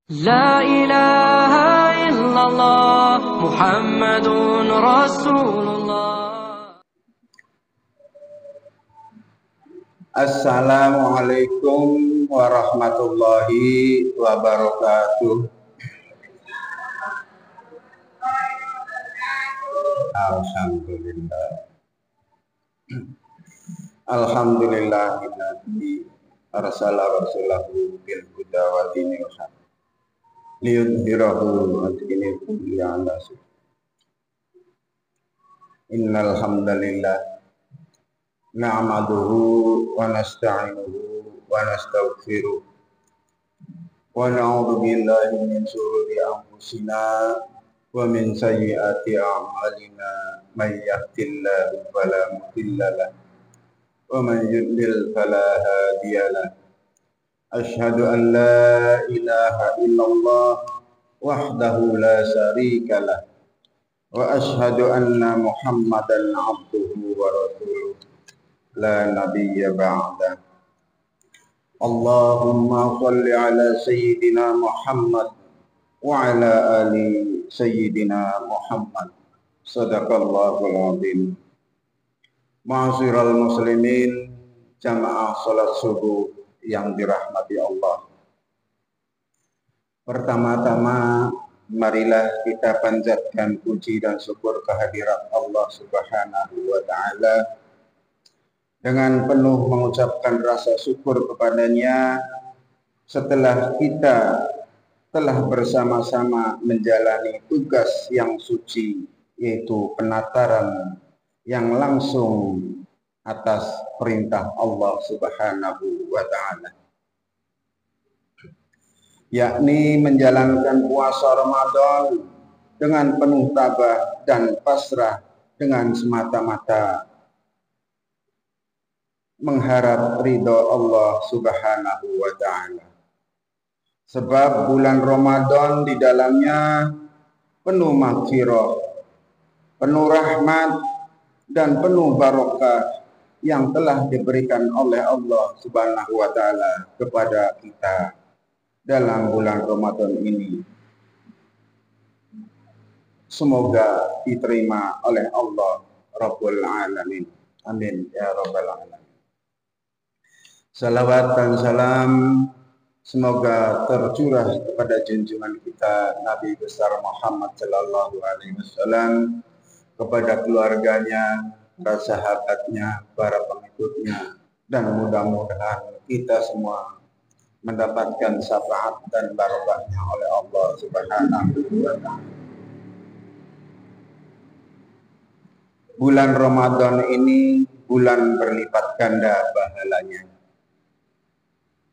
لا إله إلا الله محمد رسول الله. Assalamualaikum warahmatullahi wabarakatuh. Alhamdulillah. Alhamdulillahilladzi arsala rasulahu bil huda wa dinil haq liyudhhirahu 'ala dini kulli 'ala sunnah. Innal hamdalillah na'maduhu wa nasta'inuhu wa nastaghfiruh wa na'udzu billahi min shururi anfusina wa min sayyiati a'malina may yahdihillahu fala mudilla lahu wa man yudlil fala hadiya lahu. Asyhadu an la ilaha illallah wahdahu la syarika lah wa asyhadu anna Muhammadan abduhu wa rasuluh la nabiyya ba'da. Allahumma shalli ala sayyidina Muhammad wa ala ali sayyidina Muhammad. Sadaqallahul azim. Ma'asyiral muslimin, jamaah salat subuh yang dirahmati Allah. Pertama-tama marilah kita panjatkan puji dan syukur kehadirat Allah Subhanahu wa taala dengan penuh mengucapkan rasa syukur kepadanya setelah kita telah bersama-sama menjalani tugas yang suci, yaitu penataran yang langsung atas perintah Allah Subhanahu wa ta'ala, yakni menjalankan puasa Ramadan dengan penuh tabah dan pasrah dengan semata-mata mengharap ridho Allah Subhanahu wa ta'ala. Sebab bulan Ramadan di dalamnya penuh maghfirah, penuh rahmat, dan penuh barokah yang telah diberikan oleh Allah Subhanahu wa ta'ala kepada kita dalam bulan Ramadan ini. Semoga diterima oleh Allah Rabbul Alamin. Amin ya Rabbal Alamin. Salawat dan salam semoga tercurah kepada junjungan kita Nabi besar Muhammad sallallahu alaihi wasallam, kepada keluarganya, para sahabatnya, para pengikutnya, dan mudah-mudahan kita semua mendapatkan syafaat dan barokahnya oleh Allah Subhanahu wa ta'ala. Bulan Ramadan ini bulan berlipat ganda pahalanya.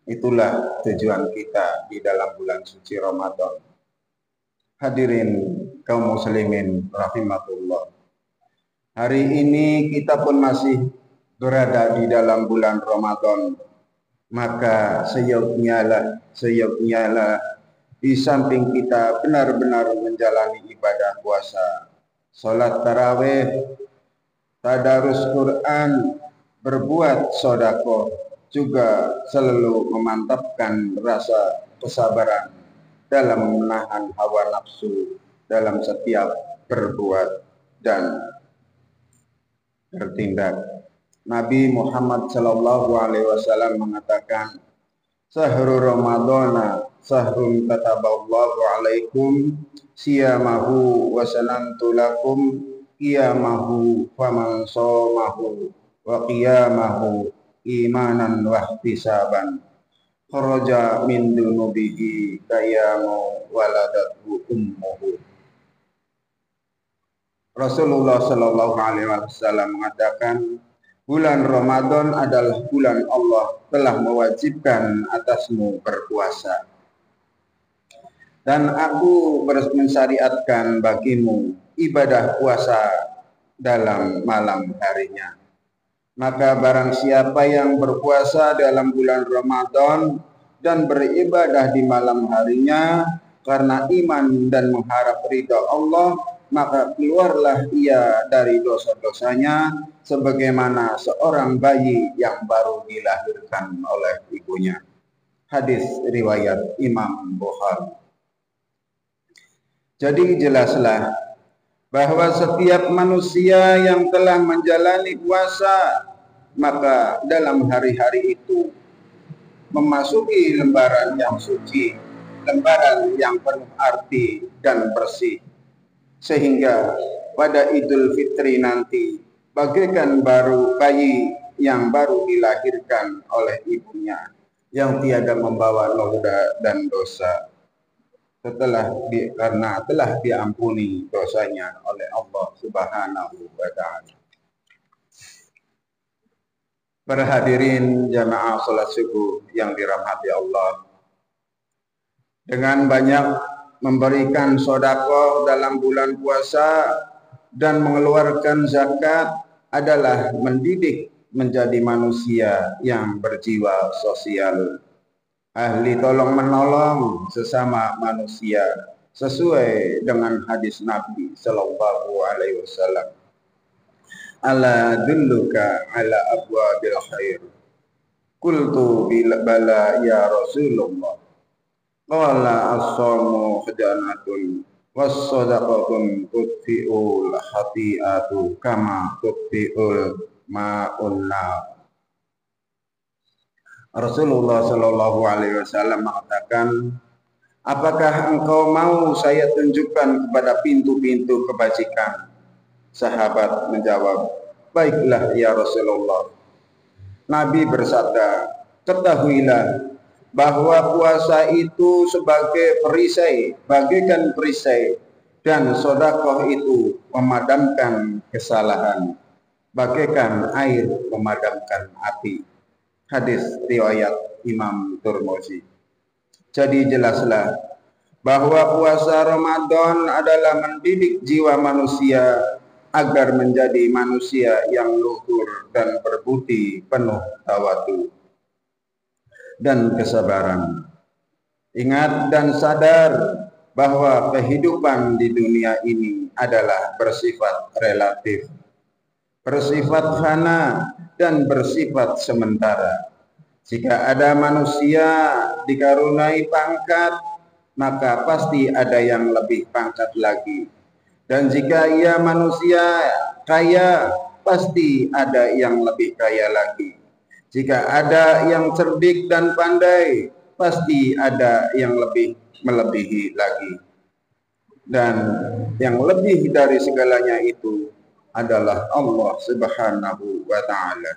Itulah tujuan kita di dalam bulan suci Ramadan. Hadirin kaum muslimin rahimakumullah. Hari ini kita pun masih berada di dalam bulan Ramadan. Maka seyuknyalah di samping kita benar-benar menjalani ibadah puasa, salat tarawih, tadarus Quran, berbuat sedekah, juga selalu memantapkan rasa kesabaran dalam menahan hawa nafsu dalam setiap berbuat dan bertindak. Nabi Muhammad sallallahu alaihi wasallam mengatakan, "Syahrul Ramadana syahrun kataballahu alaikum siyamahu wa sanantu lakum qiyamahu faman shamahu wa qiyamahu imanan wa ihtisaban kharaja min dunubihi kayamu waladatu ummuhu." Rasulullah sallallahu alaihi wasallam mengatakan, bulan Ramadan adalah bulan Allah telah mewajibkan atasmu berpuasa, dan aku mensyariatkan bagimu ibadah puasa dalam malam harinya. Maka barang siapa yang berpuasa dalam bulan Ramadan dan beribadah di malam harinya karena iman dan mengharap ridha Allah, maka keluarlah ia dari dosa-dosanya sebagaimana seorang bayi yang baru dilahirkan oleh ibunya. Hadis riwayat Imam Bukhari. Jadi jelaslah bahwa setiap manusia yang telah menjalani puasa, maka dalam hari-hari itu memasuki lembaran yang suci, lembaran yang penuh arti dan bersih, sehingga pada Idul Fitri nanti bagaikan baru bayi yang baru dilahirkan oleh ibunya, yang tiada membawa noda dan dosa, karena telah diampuni dosanya oleh Allah Subhanahu wa Ta'ala. Para hadirin jamaah salat subuh yang dirahmati Allah, dengan banyak memberikan sedekah dalam bulan puasa dan mengeluarkan zakat adalah mendidik menjadi manusia yang berjiwa sosial, ahli tolong menolong sesama manusia sesuai dengan hadis Nabi Sallallahu Alaihi Wasallam. Ala dulluka ala abwabil khair. Qultu bala ya Rasulullah. Qala as-sawmu khajanatun was-sadaqatun tudfi'ul khati'atu kama tudfi'ul ma'un nar. Rasulullah Sallallahu Alaihi Wasallam mengatakan, apakah engkau mau saya tunjukkan kepada pintu-pintu kebajikan? Sahabat menjawab, baiklah ya Rasulullah. Nabi bersabda, ketahuilah bahwa puasa itu sebagai perisai, bagaikan perisai, dan sedekah itu memadamkan kesalahan, bagaikan air memadamkan api. Hadis riwayat Imam Tirmidzi. Jadi jelaslah bahwa puasa Ramadan adalah mendidik jiwa manusia agar menjadi manusia yang luhur dan berbudi penuh tawadu dan kesabaran. Ingat dan sadar bahwa kehidupan di dunia ini adalah bersifat relatif, bersifat fana, dan bersifat sementara. Jika ada manusia dikaruniai pangkat, maka pasti ada yang lebih pangkat lagi. Dan jika ia manusia kaya, pasti ada yang lebih kaya lagi. Jika ada yang cerdik dan pandai, pasti ada yang lebih melebihi lagi. Dan yang lebih dari segalanya itu adalah Allah Subhanahu wa Ta'ala.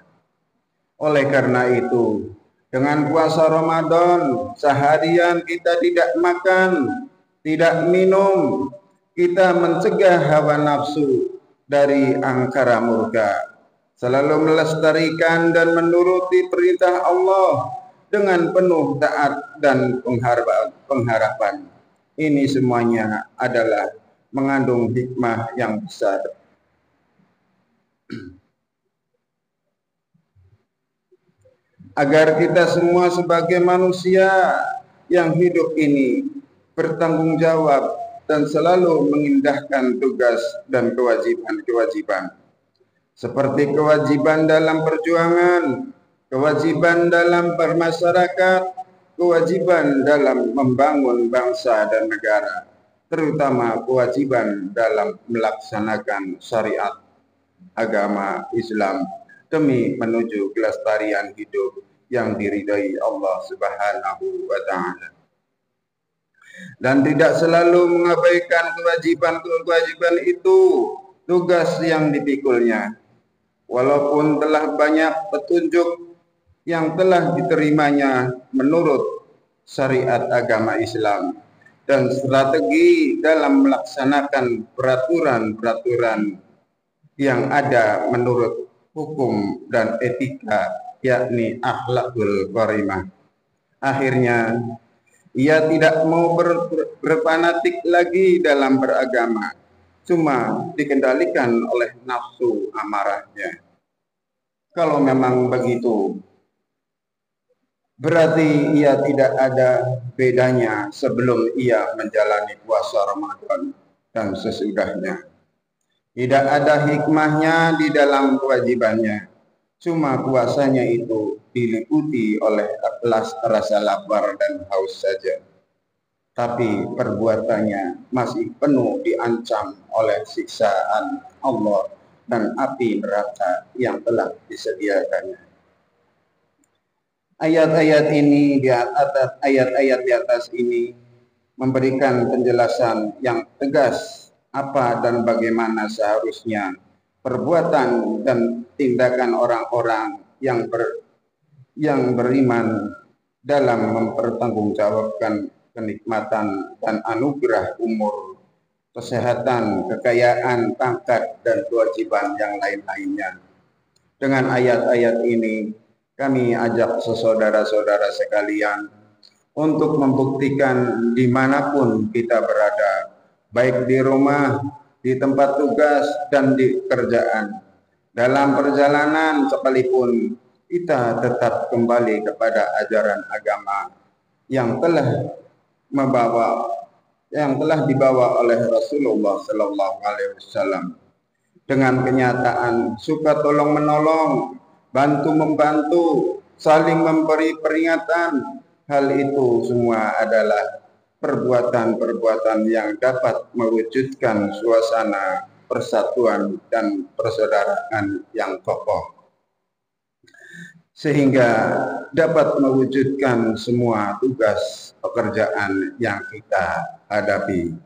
Oleh karena itu, dengan puasa Ramadan, seharian kita tidak makan, tidak minum, kita mencegah hawa nafsu dari angkara murka, selalu melestarikan dan menuruti perintah Allah dengan penuh taat dan pengharapan. Ini semuanya adalah mengandung hikmah yang besar. Agar kita semua sebagai manusia yang hidup ini bertanggung jawab dan selalu mengindahkan tugas dan kewajiban-kewajiban. Seperti kewajiban dalam perjuangan, kewajiban dalam bermasyarakat, kewajiban dalam membangun bangsa dan negara, terutama kewajiban dalam melaksanakan syariat agama Islam demi menuju kelestarian hidup yang diridai Allah Subhanahu wa Ta'ala. Dan tidak selalu mengabaikan kewajiban-kewajiban itu, tugas yang dipikulnya. Walaupun telah banyak petunjuk yang telah diterimanya menurut syariat agama Islam dan strategi dalam melaksanakan peraturan-peraturan yang ada menurut hukum dan etika, yakni akhlakul karimah. Akhirnya ia tidak mau berfanatik lagi dalam beragama, cuma dikendalikan oleh nafsu amarahnya. Kalau memang begitu, berarti ia tidak ada bedanya sebelum ia menjalani puasa Ramadan dan sesudahnya. Tidak ada hikmahnya di dalam kewajibannya. Cuma puasanya itu diliputi oleh rasa lapar dan haus saja. tapi perbuatannya masih penuh diancam oleh siksaan Allah dan api neraka yang telah disediakannya. Ayat-ayat ini ayat-ayat di atas ini memberikan penjelasan yang tegas apa dan bagaimana seharusnya perbuatan dan tindakan orang-orang yang beriman dalam mempertanggungjawabkan kenikmatan dan anugerah umur, kesehatan, kekayaan, pangkat, dan kewajiban yang lain-lainnya. Dengan ayat-ayat ini, kami ajak saudara-saudara sekalian untuk membuktikan dimanapun kita berada, baik di rumah, di tempat tugas, dan di pekerjaan. Dalam perjalanan sekalipun, kita tetap kembali kepada ajaran agama yang telah dibawa oleh Rasulullah Sallallahu Alaihi Wasallam dengan kenyataan suka tolong menolong, bantu membantu, saling memberi peringatan. Hal itu semua adalah perbuatan-perbuatan yang dapat mewujudkan suasana persatuan dan persaudaraan yang kokoh, sehingga dapat mewujudkan semua tugas pekerjaan yang kita hadapi.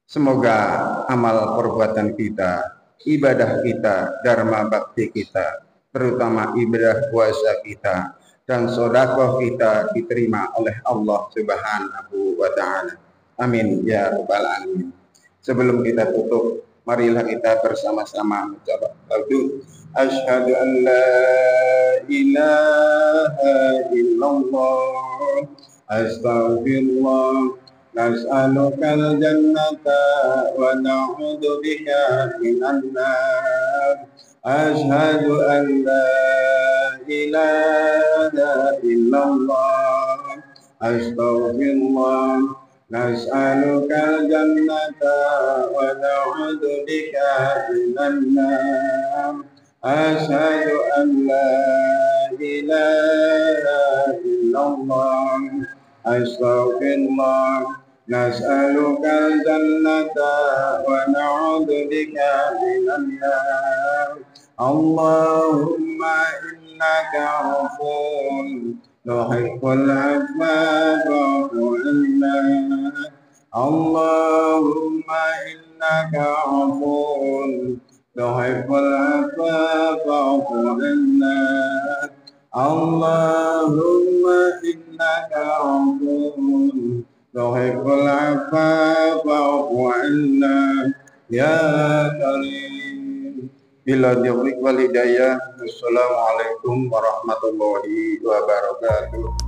Semoga amal perbuatan kita, ibadah kita, dharma bakti kita, terutama ibadah puasa kita dan sedekah kita diterima oleh Allah Subhanahu wa taala. Amin ya rabbal alamin. Sebelum kita tutup, marilah kita bersama-sama mengucapkan asyhadu an la ilaha illallah astaghfirullah nas'alukal jannata wa na'udzu bika minan nar. Asyhadu an la ilaha illallah astaghfirullah nas'alukal jannata wa na'udzu bika minan nar. Asyhadu an la ilaha illallah astaghfirullah nas'alukal jannata wa na'udzu bika minan nar. Allahumma innaka afuwwun tuhibbul afwa fa'fu anna. Allahumma innaka afuwwun tuhibbul afwa fa'fu anna. Allahumma innaka afuwwun tuhibbul afwa fa'fu anna ya karim. Bila taufiq wal hidayah. Wassalamualaikum warahmatullahi wabarakatuh.